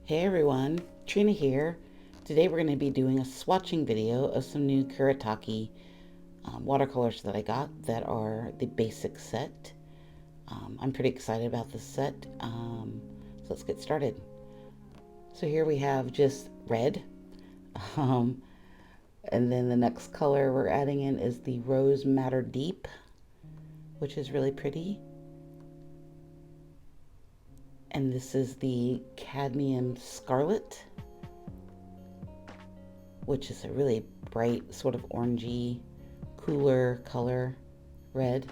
Hey everyone, Trina here. Today we're going to be doing a swatching video of some new Kuretake watercolors that I got that are the basic set. I'm pretty excited about this set, so let's get started. So here we have just red, um, and then the next color we're adding in is the Rose Madder Deep, which is really pretty. And this is the Cadmium Scarlet, which is a really bright, sort of orangey, cooler color. Red.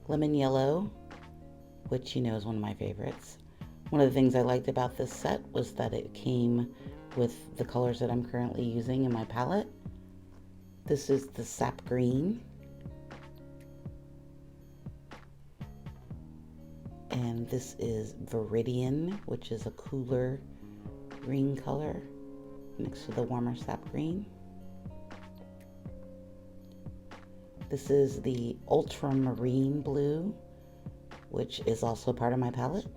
Lemon Yellow, which you know is one of my favorites. One of the things I liked about this set was that it came with the colors that I'm currently using in my palette. This is the Sap Green. And this is Viridian, which is a cooler green color next to the warmer sap green. This is the Ultramarine Blue, which is also part of my palette.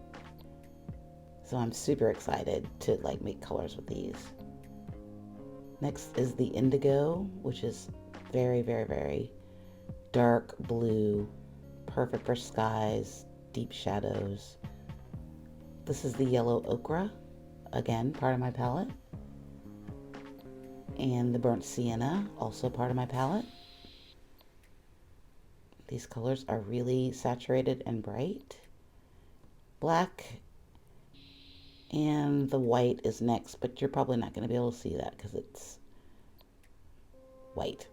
So I'm super excited to make colors with these. Next is the Indigo, which is very, very, very dark blue, perfect for skies, deep shadows. This is the Yellow Ochre, again part of my palette. And the Burnt Sienna, also part of my palette. These colors are really saturated and bright. Black, and the white is next, but you're probably not going to be able to see that because it's white.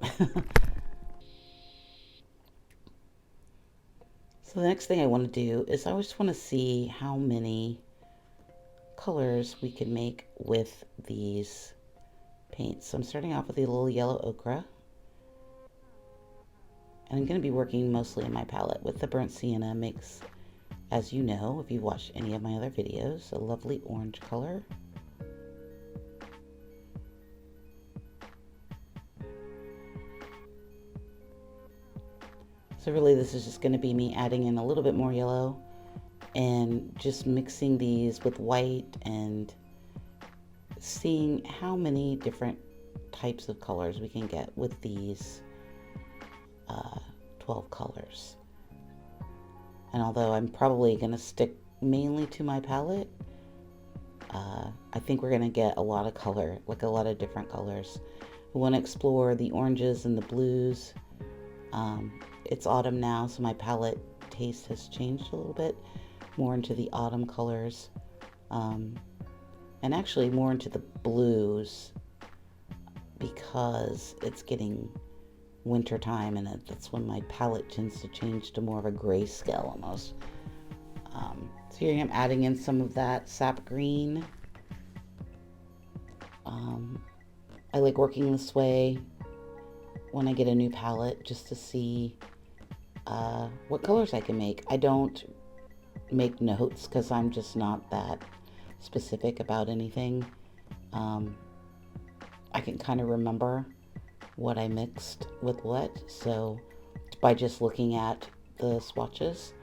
So the next thing I want to do is I just want to see how many colors we can make with these paints. So I'm starting off with a little Yellow Ochre. And I'm going to be working mostly in my palette with the Burnt Sienna. Makes, as you know, if you've watched any of my other videos, a lovely orange color. So really this is just going to be me adding in a little bit more yellow and just mixing these with white and seeing how many different types of colors we can get with these 12 colors. And although I'm probably going to stick mainly to my palette, I think we're going to get a lot of color, like a lot of different colors. We want to explore the oranges and the blues. It's autumn now, so my palette taste has changed a little bit, more into the autumn colors, and actually more into the blues because it's getting winter time, and that's when my palette tends to change to more of a grayscale almost. So here I'm adding in some of that sap green. I like working this way when I get a new palette just to see what colors I can make. I don't make notes because I'm just not that specific about anything. I can kind of remember what I mixed with what, so by just looking at the swatches.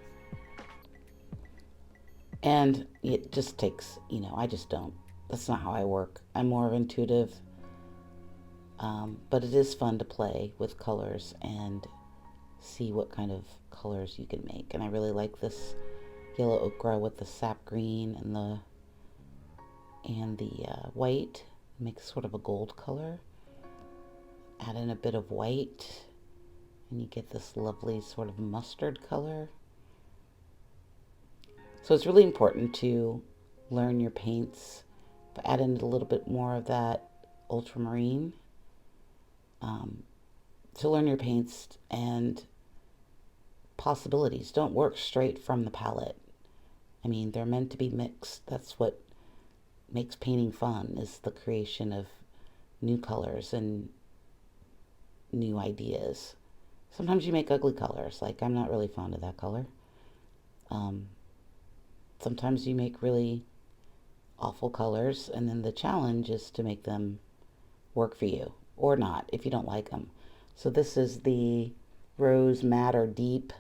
And it just takes, I just don't, that's not how I work. I'm more of intuitive, but it is fun to play with colors and see what kind of colors you can make. And I really like this Yellow Ochre with the sap green and the white. Makes sort of a gold color. Add in a bit of white and you get this lovely sort of mustard color. So it's really important to learn your paints, but add in a little bit more of that ultramarine. To learn your paints and possibilities. Don't work straight from the palette. I mean, they're meant to be mixed. That's what makes painting fun, is the creation of new colors and new ideas. Sometimes you make ugly colors, like I'm not really fond of that color. Sometimes you make really awful colors, and then the challenge is to make them work for you, or not, if you don't like them. So this is the Rose Madder Deep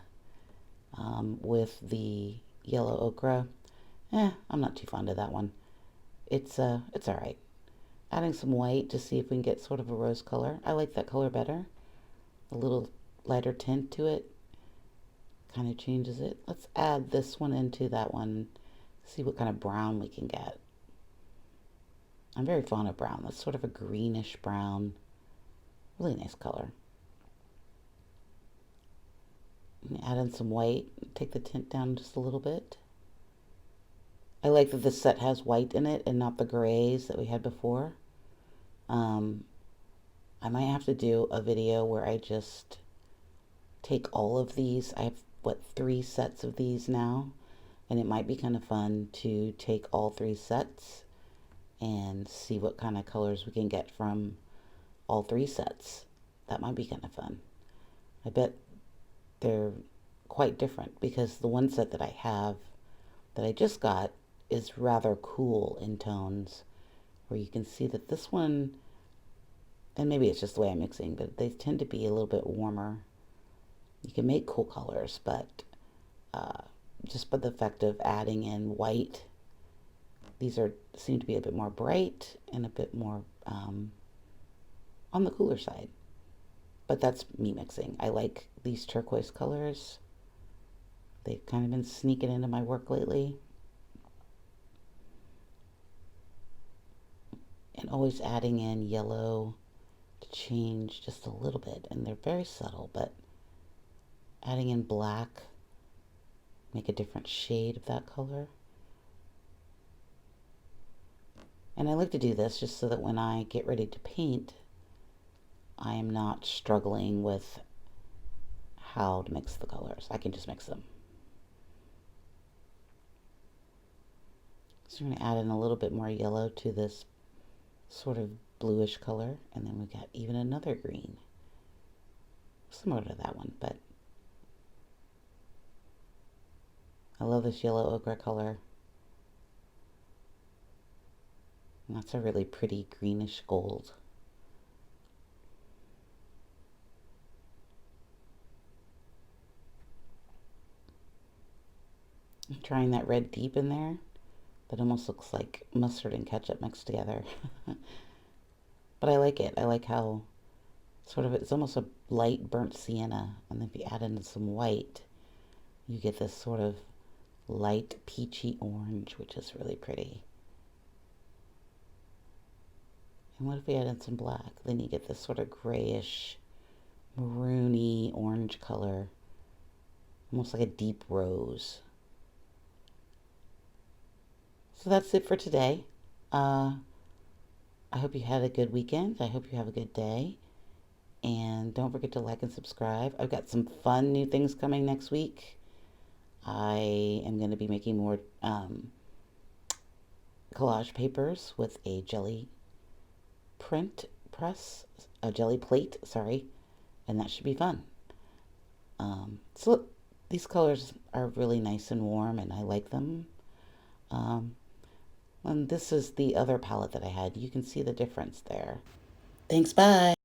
with the Yellow Ochre. I'm not too fond of that one. it's all right. Adding some white to see if we can get sort of a rose color. I like that color better. A little lighter tint to it kind of changes it. Let's add this one into that one. See what kind of brown we can get. I'm very fond of brown. That's sort of a greenish brown. Really nice color. Add in some white. Take the tint down just a little bit. I like that this set has white in it and not the grays that we had before. I might have to do a video where I just take all of these. I have, what, 3 sets of these now, and it might be kind of fun to take all 3 sets and see what kind of colors we can get from all 3 sets. That might be kind of fun. I bet they're quite different because the one set that I have that I just got is rather cool in tones, where you can see that this one, and maybe it's just the way I'm mixing, but they tend to be a little bit warmer. You can make cool colors, but just by the effect of adding in white, these seem to be a bit more bright and a bit more on the cooler side. But that's me mixing. I like these turquoise colors. They've kind of been sneaking into my work lately. And always adding in yellow to change just a little bit. And they're very subtle, but adding in black, make a different shade of that color. And I like to do this just so that when I get ready to paint, I am not struggling with how to mix the colors. I can just mix them. So we're going to add in a little bit more yellow to this sort of bluish color, and then we got even another green. Similar to that one, but I love this yellow ochre color. And that's a really pretty greenish gold. I'm trying that red deep in there. That almost looks like mustard and ketchup mixed together. But I like it. I like how sort of it's almost a light burnt sienna. And then if you add in some white, you get this sort of light peachy orange, which is really pretty. And what if we add in some black? Then you get this sort of grayish, maroony orange color. Almost like a deep rose. So that's it for today. I hope you had a good weekend. I hope you have a good day. And don't forget to like and subscribe. I've got some fun new things coming next week. I am going to be making more collage papers with a jelly print press, a jelly plate, sorry. And that should be fun. So these colors are really nice and warm and I like them. And this is the other palette that I had. You can see the difference there. Thanks, bye.